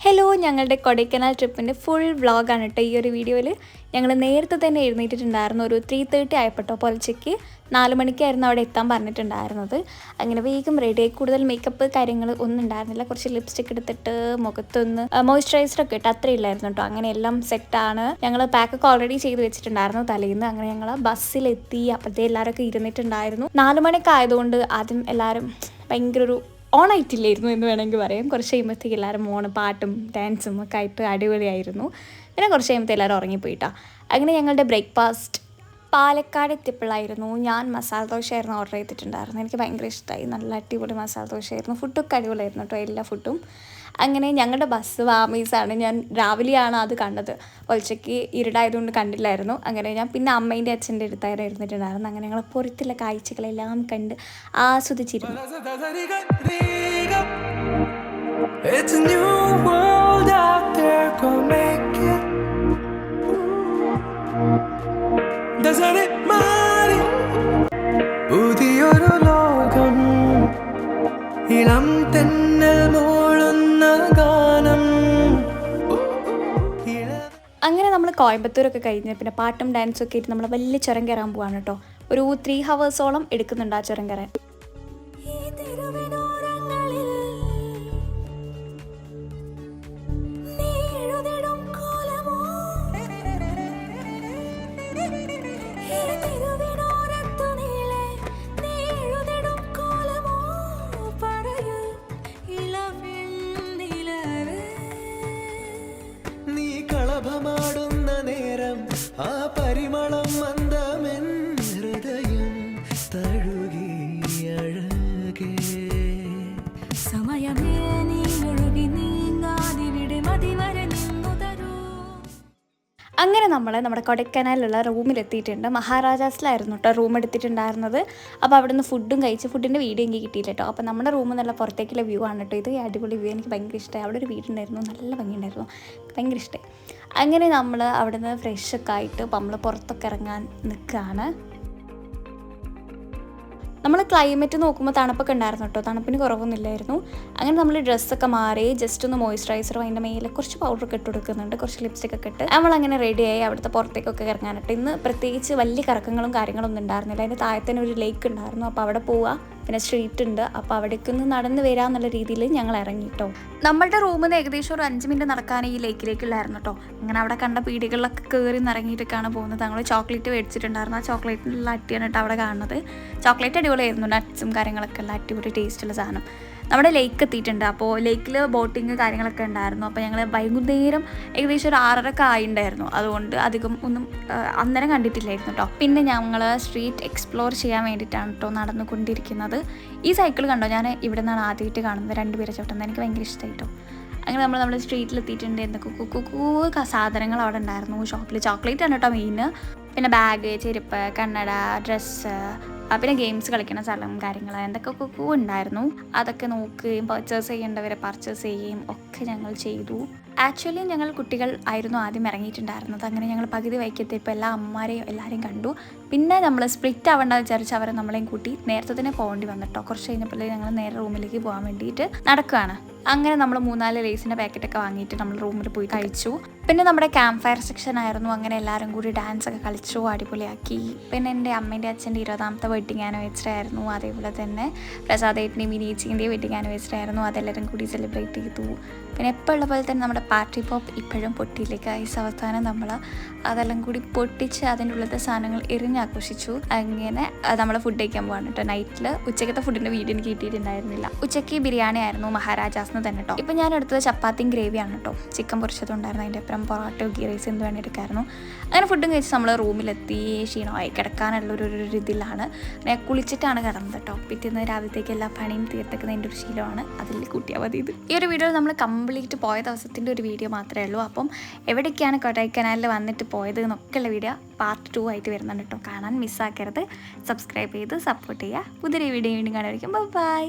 Hello, ഞങ്ങളുടെ Kodaikanal ട്രിപ്പിൻ്റെ full വ്ളോഗാണ് കേട്ടോ ഈ ഒരു വീഡിയോയിൽ. ഞങ്ങൾ നേരത്തെ തന്നെ എഴുന്നേറ്റിട്ടുണ്ടായിരുന്നു. ഒരു 3:30 ആയപ്പോട്ടോ പുലർച്ചയ്ക്ക് 4 മണിക്കായിരുന്നു അവിടെ എത്താൻ പറഞ്ഞിട്ടുണ്ടായിരുന്നത്. അങ്ങനെ വേഗം റെഡിയായി. കൂടുതൽ മേക്കപ്പ് കാര്യങ്ങൾ ഒന്നും ഉണ്ടായിരുന്നില്ല. കുറച്ച് ലിപ്സ്റ്റിക് എടുത്തിട്ട് മുഖത്തൊന്ന് മോയ്സ്ചറൈസറൊക്കെ ഇട്ട് അത്രയും ഇല്ലായിരുന്നു കേട്ടോ. അങ്ങനെ എല്ലാം സെറ്റാണ്. ഞങ്ങൾ പാക്കൊക്കെ ഓൾറെഡി ചെയ്ത് വെച്ചിട്ടുണ്ടായിരുന്നു തലേന്ന്. അങ്ങനെ ഞങ്ങൾ ബസ്സിലെത്തി. അപ്പോഴത്തെ എല്ലാവരൊക്കെ ഇരുന്നിട്ടുണ്ടായിരുന്നു. 4 മണിയൊക്കെ ആയതുകൊണ്ട് ആദ്യം എല്ലാവരും ഭയങ്കര ഒരു ഓണായിട്ടില്ലായിരുന്നു എന്ന് വേണമെങ്കിൽ പറയാം. കുറച്ച് കഴിയുമ്പോഴത്തേക്ക് എല്ലാവരും പാട്ടും ഡാൻസും ഒക്കെ ആയിട്ട് അടിപൊളിയായിരുന്നു. പിന്നെ കുറച്ച് കഴിയുമ്പോഴത്തേക്ക് എല്ലാവരും ഉറങ്ങിപ്പോയിട്ടാ. അങ്ങനെ ഞങ്ങളുടെ ബ്രേക്ക്ഫാസ്റ്റ് പാലക്കാട് എത്തിയപ്പോഴായിരുന്നു. ഞാൻ മസാല ദോശയായിരുന്നു ഓർഡർ ചെയ്തിട്ടുണ്ടായിരുന്നു. എനിക്ക് ഭയങ്കര ഇഷ്ടമായി. നല്ല അടിപൊളി മസാല ദോശയായിരുന്നു. ഫുഡൊക്കെ അടിപൊളിയായിരുന്നു കേട്ടോ, എല്ലാ ഫുഡും. അങ്ങനെ ഞങ്ങളുടെ ബസ് വാമീസാണ്. ഞാൻ രാവിലെയാണ് അത് കണ്ടത്. ഉച്ചയ്ക്ക് ഇരുടായതുകൊണ്ട് കണ്ടില്ലായിരുന്നു. അങ്ങനെ ഞാൻ പിന്നെ അമ്മേൻ്റെ അച്ഛൻ്റെ അടുത്തായിരുന്നു ഇരുന്നിട്ടുണ്ടായിരുന്നു. അങ്ങനെ ഞങ്ങൾ പുറത്തുള്ള കാഴ്ചകളെല്ലാം കണ്ട് ആസ്വദിച്ചിരുന്നു. പുതിയൊരു ലോകം, ഇളം തെന്നൽ മൂളുന്ന ഗാനം. അങ്ങനെ നമ്മൾ കോയമ്പത്തൂരൊക്കെ കഴിഞ്ഞ് പിന്നെ പാട്ടും ഡാൻസും ഒക്കെ ആയിട്ട് നമ്മൾ വലിയ ചുരം കയറാൻ പോവാണ് കേട്ടോ. ഒരു 3 ഹവേഴ്സോളം എടുക്കുന്നുണ്ട് ആ ചുരം കയറാൻ. ാടുന്ന നേരം ആ പരിമളം മന്ദമെൻ ഹൃദയം തഴുകി അഴകേ സമയമേ നീ ഒഴുകി നീങ്ങാതിവിടെ മതിവരെ നിന്നു തരൂ. അങ്ങനെ നമ്മുടെ കൊടൈക്കനാലിലുള്ള റൂമിലെത്തിയിട്ടുണ്ട്. മഹാരാജാസിലായിരുന്നു കേട്ടോ റൂം എടുത്തിട്ടുണ്ടായിരുന്നത്. അപ്പോൾ അവിടെ നിന്ന് ഫുഡും കഴിച്ച് ഫുഡിൻ്റെ വീഡിയോ എനിക്ക് കിട്ടിയില്ല കേട്ടോ. അപ്പോൾ നമ്മുടെ റൂമിൽ നല്ല പുറത്തേക്കുള്ള വ്യൂ ആണ് കേട്ടോ. ഇത് അടിപൊളി വ്യൂ, എനിക്ക് ഭയങ്കര ഇഷ്ടമായി. അവിടെ ഒരു വീടുണ്ടായിരുന്നു, നല്ല ഭംഗിയുണ്ടായിരുന്നു, ഭയങ്കര ഇഷ്ടമായി. അങ്ങനെ നമ്മൾ അവിടെ നിന്ന് ഫ്രഷൊക്കെ ആയിട്ട് നമ്മൾ പുറത്തൊക്കെ ഇറങ്ങാൻ നിൽക്കുകയാണ്. നമ്മൾ ക്ലൈമറ്റ് നോക്കുമ്പോൾ തണുപ്പൊക്കെ ഉണ്ടായിരുന്നു കേട്ടോ, തണുപ്പിന് കുറവൊന്നുമില്ലായിരുന്നു. അങ്ങനെ നമ്മൾ ഡ്രസ്സൊക്കെ മാറി ജസ്റ്റ് ഒന്ന് മോയ്സ്ചറൈസറും അതിൻ്റെ മേലെ കുറച്ച് പൗഡറൊക്കെ ഇട്ട് കൊടുക്കുന്നുണ്ട്, കുറച്ച് ലിപ്സ്റ്റിക്കൊക്കെ ഇട്ട് നമ്മളങ്ങനെ റെഡിയായി അവിടുത്തെ പുറത്തേക്കൊക്കെ ഇറങ്ങാനിട്ട്. ഇന്ന് പ്രത്യേകിച്ച് വലിയ കറക്കങ്ങളും കാര്യങ്ങളൊന്നും ഉണ്ടായിരുന്നില്ല. അതിൻ്റെ താഴത്തന്നെ ഒരു ലേക്ക് ഉണ്ടായിരുന്നു. അപ്പോൾ അവിടെ പോവുക, പിന്നെ സ്ട്രീറ്റ് ഉണ്ട്. അപ്പോൾ അവിടേക്ക് ഒന്ന് നടന്ന് വരാമെന്നുള്ള രീതിയിൽ ഞങ്ങൾ ഇറങ്ങിട്ടോ. നമ്മളുടെ റൂമിൽ നിന്ന് ഏകദേശം ഒരു 5 മിനിറ്റ് നടക്കാൻ ഈ ലേക്കിലേക്കുള്ളായിരുന്നു കേട്ടോ. അങ്ങനെ അവിടെ കണ്ട പീടികളിലൊക്കെ കയറി നിറങ്ങിയിട്ടൊക്കെയാണ് പോകുന്നത്. ഞങ്ങൾ ചോക്ലേറ്റ് മേടിച്ചിട്ടുണ്ടായിരുന്നു. ആ ചോക്ലേറ്റിനുള്ള അട്ടിയാണ് കേട്ടോ അവിടെ കാണുന്നത്. ചോക്ലേറ്റ് അടിപൊളിയായിരുന്നു, നട്ട്സും കാര്യങ്ങളൊക്കെ ഉള്ള അടിപൊളി ടേസ്റ്റുള്ള സാധനം. നമ്മുടെ ലേക്ക് എത്തിയിട്ടുണ്ട്. അപ്പോൾ ലേക്കിൽ ബോട്ടിങ് കാര്യങ്ങളൊക്കെ ഉണ്ടായിരുന്നു. അപ്പോൾ ഞങ്ങൾ വൈകുന്നേരം ഏകദേശം ഒരു 6:30 ആയിട്ടുണ്ടായിരുന്നു. അതുകൊണ്ട് അധികം ഒന്നും അന്നേരം കണ്ടിട്ടില്ലായിരുന്നു കേട്ടോ. പിന്നെ ഞങ്ങൾ സ്ട്രീറ്റ് എക്സ്പ്ലോർ ചെയ്യാൻ വേണ്ടിയിട്ടാണ് കേട്ടോ നടന്നുകൊണ്ടിരിക്കുന്നത്. ഈ സൈക്കിൾ കണ്ടോ, ഞാൻ ഇവിടെ നിന്നാണ് ആദ്യമായിട്ട് കാണുന്നത്. 2 പേരെ ചവിട്ടുന്നത് എനിക്ക് ഭയങ്കര ഇഷ്ടമായി കേട്ടോ. അങ്ങനെ നമ്മൾ സ്ട്രീറ്റിലെത്തിയിട്ടുണ്ട്. എന്തൊക്കെ സാധനങ്ങൾ അവിടെ ഉണ്ടായിരുന്നു. ഷോപ്പിൽ ചോക്ലേറ്റ് ആണ് കേട്ടോ മെയിൻ. പിന്നെ ബാഗ്, ചെരുപ്പ്, കണ്ണട, ഡ്രസ്സ്, പിന്നെ ഗെയിംസ് കളിക്കുന്ന സ്ഥലം കാര്യങ്ങൾ എന്തൊക്കെ ഉണ്ടായിരുന്നു. അതൊക്കെ നോക്കുകയും പർച്ചേസ് ചെയ്യേണ്ടവരെ പർച്ചേസ് ചെയ്യുകയും ഒക്കെ ഞങ്ങൾ ചെയ്തു. ആക്ച്വലി ഞങ്ങൾ കുട്ടികൾ ആയിരുന്നു ആദ്യം ഇറങ്ങിയിട്ടുണ്ടായിരുന്നത്. അങ്ങനെ ഞങ്ങൾ പകുതി വൈക്കത്തെപ്പോൾ എല്ലാ അമ്മമാരെയും എല്ലാവരെയും കണ്ടു. പിന്നെ നമ്മൾ സ്പ്ലിറ്റ് ആവേണ്ട വിചാരിച്ച് അവരെ നമ്മളെയും കൂട്ടി നേരത്തെ തന്നെ പോകേണ്ടി വന്നിട്ടോ. കുറച്ച് കഴിഞ്ഞപ്പോഴേ ഞങ്ങൾ നേരെ റൂമിലേക്ക് പോകാൻ വേണ്ടിയിട്ട് നടക്കുകയാണ്. അങ്ങനെ നമ്മൾ 3-4 ലേസിൻ്റെ പാക്കറ്റൊക്കെ വാങ്ങിയിട്ട് നമ്മൾ റൂമിൽ പോയി കഴിച്ചു. പിന്നെ നമ്മുടെ ക്യാമ്പ് ഫയർ സെക്ഷൻ ആയിരുന്നു. അങ്ങനെ എല്ലാവരും കൂടി ഡാൻസൊക്കെ കളിച്ചു, അടിപൊളിയാക്കി. പിന്നെ എൻ്റെ അമ്മേൻ്റെ അച്ഛൻ്റെ 20ാമത്തെ വെഡിങ് ആനിവേഴ്സറി ആയിരുന്നു. അതേപോലെ തന്നെ പ്രസാദേട്ടൻ്റെയും മിനിയേച്ചിൻ്റെയും വെഡിങ് ആനിവേഴ്സറി ആയിരുന്നു. അതെല്ലാവരും കൂടി സെലിബ്രേറ്റ് ചെയ്തു. പിന്നെ എപ്പോൾ ഉള്ള പോലെ തന്നെ നമ്മുടെ പാർട്ടി പോപ്പ് ഇപ്പോഴും പൊട്ടിയിലേക്ക് ഐസ് അവസാനം നമ്മൾ അതെല്ലാം കൂടി പൊട്ടിച്ച് അതിൻ്റെ ഉള്ളത്തെ സാധനങ്ങൾ എറിഞ്ഞാഘോഷിച്ചു. അങ്ങനെ നമ്മൾ ഫുഡ് കഴിക്കാൻ പോകാൻ കേട്ടോ. നൈറ്റിൽ ഉച്ചക്കത്തെ ഫുഡിൻ്റെ വീഡിയോ എനിക്ക് കിട്ടിയിട്ടുണ്ടായിരുന്നില്ല. ഉച്ചയ്ക്ക് ബിരിയാണി ആയിരുന്നു, മഹാരാജാസ് തന്നെ കേട്ടോ. ഇപ്പം ഞാൻ എടുത്തത് ചപ്പാത്തിയും ഗ്രേവിയാണ് കേട്ടോ. ചിക്കൻ പൊരിച്ചതുണ്ടായിരുന്നു, അതിൻ്റെ അപ്പുറം പൊറോട്ട ഗീ റൈസ് എന്ത് വേണ്ടി എടുക്കായിരുന്നു. അങ്ങനെ ഫുഡും കഴിച്ച് നമ്മൾ റൂമിലെത്തി ക്ഷീണമായി കിടക്കാനുള്ളൊരു ഇതിലാണ്. ഞാൻ കുളിച്ചിട്ടാണ് കിടന്നത് കേട്ടോ. പിറ്റേന്ന് രാവിലത്തേക്ക് എല്ലാ പണിയും തീർത്തെക്കുന്നതിൻ്റെ ഒരു ശീലമാണ്, അതിൽ കൂട്ടിയാൽ മതി ഇത്. ഈ ഒരു വീഡിയോ നമ്മൾ കംപ്ലീറ്റ് പോയ ദിവസത്തിൻ്റെ ഒരു വീഡിയോ മാത്രമേ ഉള്ളൂ. അപ്പം എവിടേക്കാണ് കൊടൈക്കനാലിൽ വന്നിട്ട് പോയത് എന്നൊക്കെയുള്ള വീഡിയോ പാർട്ട് 2 ആയിട്ട് വരുന്നുണ്ട് കേട്ടോ. കാണാൻ മിസ്സാക്കരുത്. സബ്സ്ക്രൈബ് ചെയ്ത് സപ്പോർട്ട് ചെയ്യുക. പുതിയൊരു വീഡിയോ വീണ്ടും കാണുമായിരിക്കും. ബൈ.